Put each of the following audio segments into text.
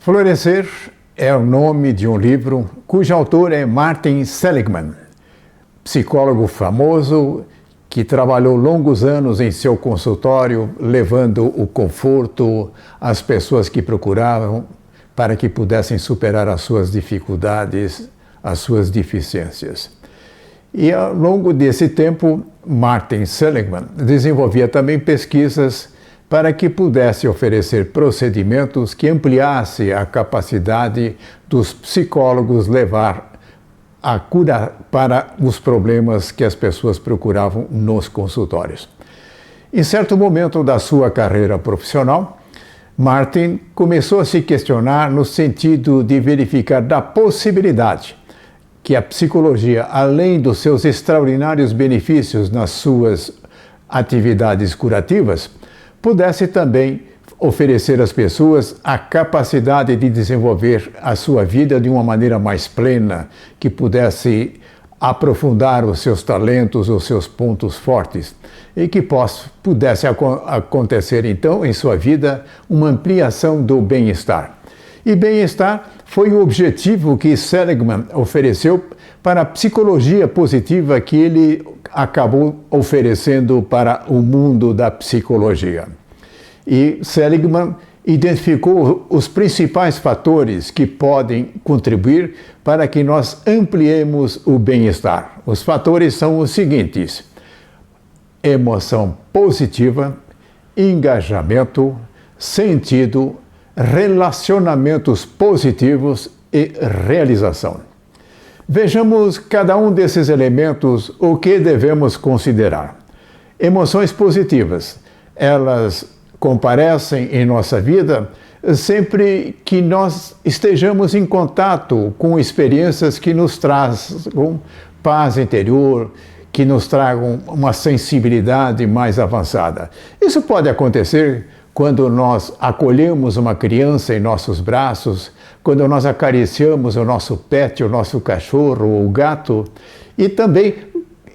Florescer é o nome de um livro cujo autor é Martin Seligman, psicólogo famoso que trabalhou longos anos em seu consultório, levando o conforto às pessoas que procuravam para que pudessem superar as suas dificuldades, as suas deficiências. E ao longo desse tempo, Martin Seligman desenvolvia também pesquisas para que pudesse oferecer procedimentos que ampliassem a capacidade dos psicólogos levar a cura para os problemas que as pessoas procuravam nos consultórios. Em certo momento da sua carreira profissional, Martin começou a se questionar no sentido de verificar da possibilidade que a psicologia, além dos seus extraordinários benefícios nas suas atividades curativas, pudesse também oferecer às pessoas a capacidade de desenvolver a sua vida de uma maneira mais plena, que pudesse aprofundar os seus talentos, os seus pontos fortes, e que pudesse acontecer então em sua vida uma ampliação do bem-estar. E bem-estar foi o objetivo que Seligman ofereceu para a psicologia positiva que ele acabou oferecendo para o mundo da psicologia. E Seligman identificou os principais fatores que podem contribuir para que nós ampliemos o bem-estar. Os fatores são os seguintes: emoção positiva, engajamento, sentido, relacionamentos positivos e realização. Vejamos cada um desses elementos, o que devemos considerar. Emoções positivas, elas comparecem em nossa vida sempre que nós estejamos em contato com experiências que nos tragam paz interior, que nos tragam uma sensibilidade mais avançada. Isso pode acontecer quando nós acolhemos uma criança em nossos braços, quando nós acariciamos o nosso pet, o nosso cachorro ou o gato, e também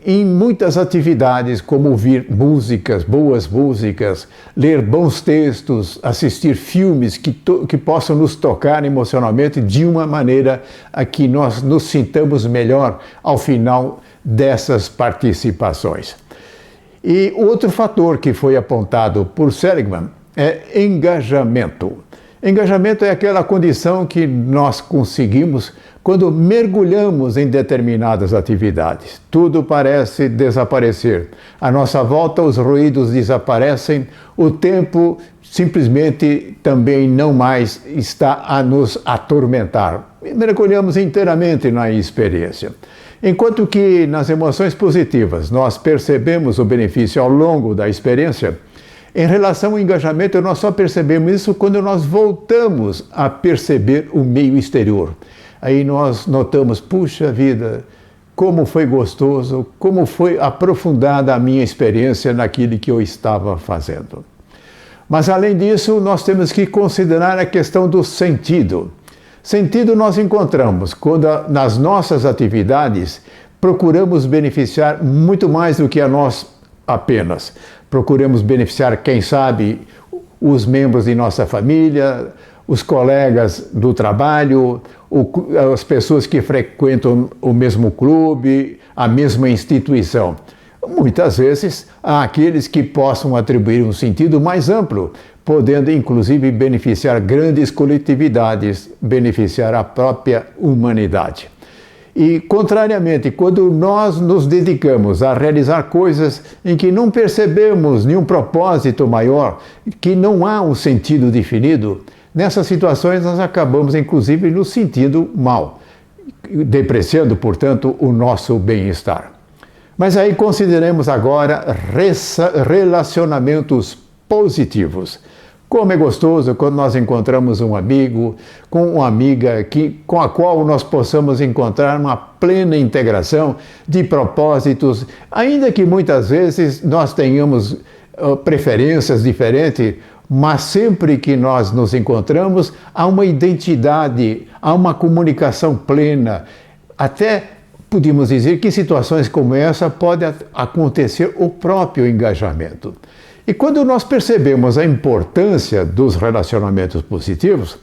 em muitas atividades, como ouvir músicas, boas músicas, ler bons textos, assistir filmes que possam nos tocar emocionalmente de uma maneira a que nós nos sintamos melhor ao final dessas participações. E outro fator que foi apontado por Seligman é engajamento. Engajamento é aquela condição que nós conseguimos quando mergulhamos em determinadas atividades. Tudo parece desaparecer. À nossa volta, os ruídos desaparecem, o tempo simplesmente também não mais está a nos atormentar. Mergulhamos inteiramente na experiência. Enquanto que nas emoções positivas nós percebemos o benefício ao longo da experiência, em relação ao engajamento, nós só percebemos isso quando nós voltamos a perceber o meio exterior. Aí nós notamos, puxa vida, como foi gostoso, como foi aprofundada a minha experiência naquilo que eu estava fazendo. Mas além disso, nós temos que considerar a questão do sentido. Sentido nós encontramos quando nas nossas atividades procuramos beneficiar muito mais do que a nós apenas. Procuramos beneficiar, quem sabe, os membros de nossa família, os colegas do trabalho, as pessoas que frequentam o mesmo clube, a mesma instituição. Muitas vezes há aqueles que possam atribuir um sentido mais amplo, podendo inclusive beneficiar grandes coletividades, beneficiar a própria humanidade. E, contrariamente, quando nós nos dedicamos a realizar coisas em que não percebemos nenhum propósito maior, que não há um sentido definido, nessas situações nós acabamos, inclusive, nos sentindo mal, depreciando, portanto, o nosso bem-estar. Mas aí consideremos agora relacionamentos positivos. Como é gostoso quando nós encontramos um amigo, com uma amiga com a qual nós possamos encontrar uma plena integração de propósitos, ainda que muitas vezes nós tenhamos preferências diferentes, mas sempre que nós nos encontramos, há uma identidade, há uma comunicação plena. Até podemos dizer que em situações como essa pode acontecer o próprio engajamento. E quando nós percebemos a importância dos relacionamentos positivos,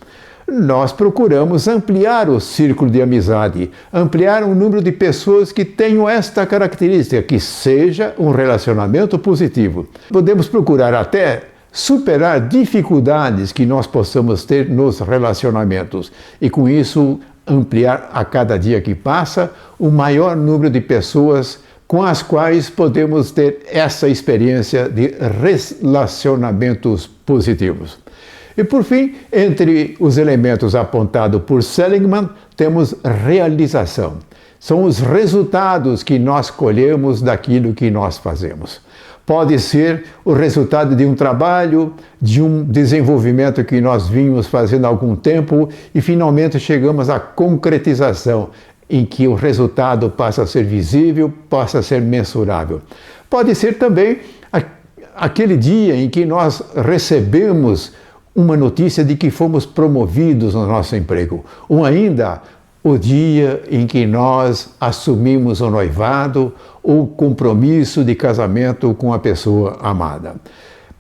nós procuramos ampliar o círculo de amizade, ampliar o número de pessoas que tenham esta característica, que seja um relacionamento positivo. Podemos procurar até superar dificuldades que nós possamos ter nos relacionamentos e, com isso, ampliar a cada dia que passa o maior número de pessoas com as quais podemos ter essa experiência de relacionamentos positivos. E por fim, entre os elementos apontados por Seligman, temos realização. São os resultados que nós colhemos daquilo que nós fazemos. Pode ser o resultado de um trabalho, de um desenvolvimento que nós vínhamos fazendo há algum tempo e finalmente chegamos à concretização, em que o resultado passa a ser visível, passa a ser mensurável. Pode ser também aquele dia em que nós recebemos uma notícia de que fomos promovidos no nosso emprego, ou ainda o dia em que nós assumimos o noivado ou compromisso de casamento com a pessoa amada.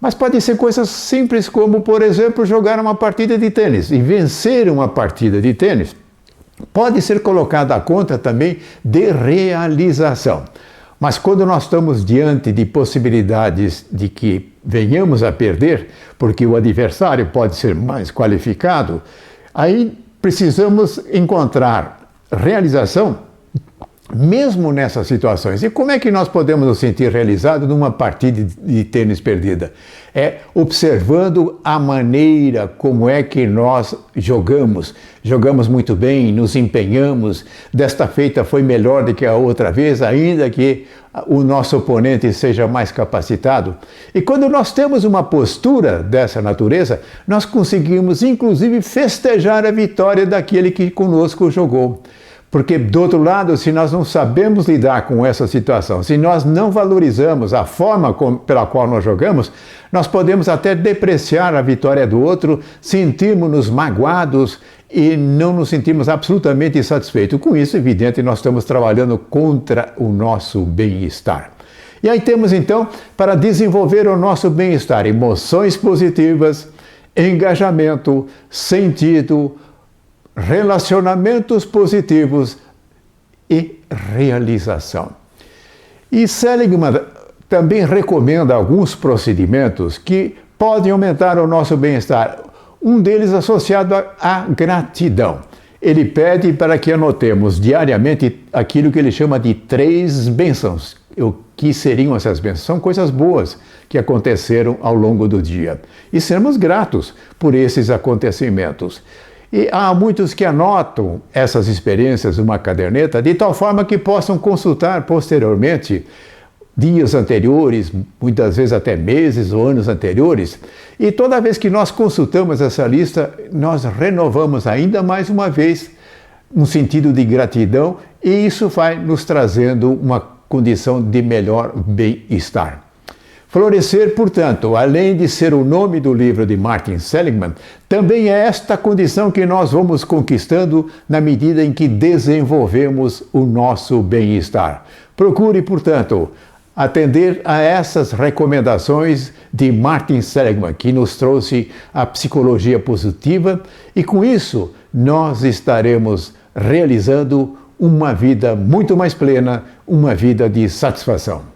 Mas pode ser coisas simples como, por exemplo, jogar uma partida de tênis e vencer uma partida de tênis. Pode ser colocada à conta também de realização. Mas quando nós estamos diante de possibilidades de que venhamos a perder, porque o adversário pode ser mais qualificado, aí precisamos encontrar realização mesmo nessas situações. E como é que nós podemos nos sentir realizados numa partida de tênis perdida? É observando a maneira como é que nós jogamos. Jogamos muito bem, nos empenhamos, desta feita foi melhor do que a outra vez, ainda que o nosso oponente seja mais capacitado. E quando nós temos uma postura dessa natureza, nós conseguimos inclusive festejar a vitória daquele que conosco jogou. Porque, do outro lado, se nós não sabemos lidar com essa situação, se nós não valorizamos a forma pela qual nós jogamos, nós podemos até depreciar a vitória do outro, sentirmos-nos magoados e não nos sentirmos absolutamente satisfeitos. Com isso, é evidente, nós estamos trabalhando contra o nosso bem-estar. E aí temos, então, para desenvolver o nosso bem-estar, emoções positivas, engajamento, sentido, relacionamentos positivos e realização. E Seligman também recomenda alguns procedimentos que podem aumentar o nosso bem-estar. Um deles associado à gratidão. Ele pede para que anotemos diariamente aquilo que ele chama de 3 bênçãos. O que seriam essas bênçãos? São coisas boas que aconteceram ao longo do dia. E sermos gratos por esses acontecimentos. E há muitos que anotam essas experiências numa caderneta de tal forma que possam consultar posteriormente dias anteriores, muitas vezes até meses ou anos anteriores. E toda vez que nós consultamos essa lista, nós renovamos ainda mais uma vez um sentido de gratidão e isso vai nos trazendo uma condição de melhor bem-estar. Florescer, portanto, além de ser o nome do livro de Martin Seligman, também é esta condição que nós vamos conquistando na medida em que desenvolvemos o nosso bem-estar. Procure, portanto, atender a essas recomendações de Martin Seligman, que nos trouxe a psicologia positiva, e com isso nós estaremos realizando uma vida muito mais plena, uma vida de satisfação.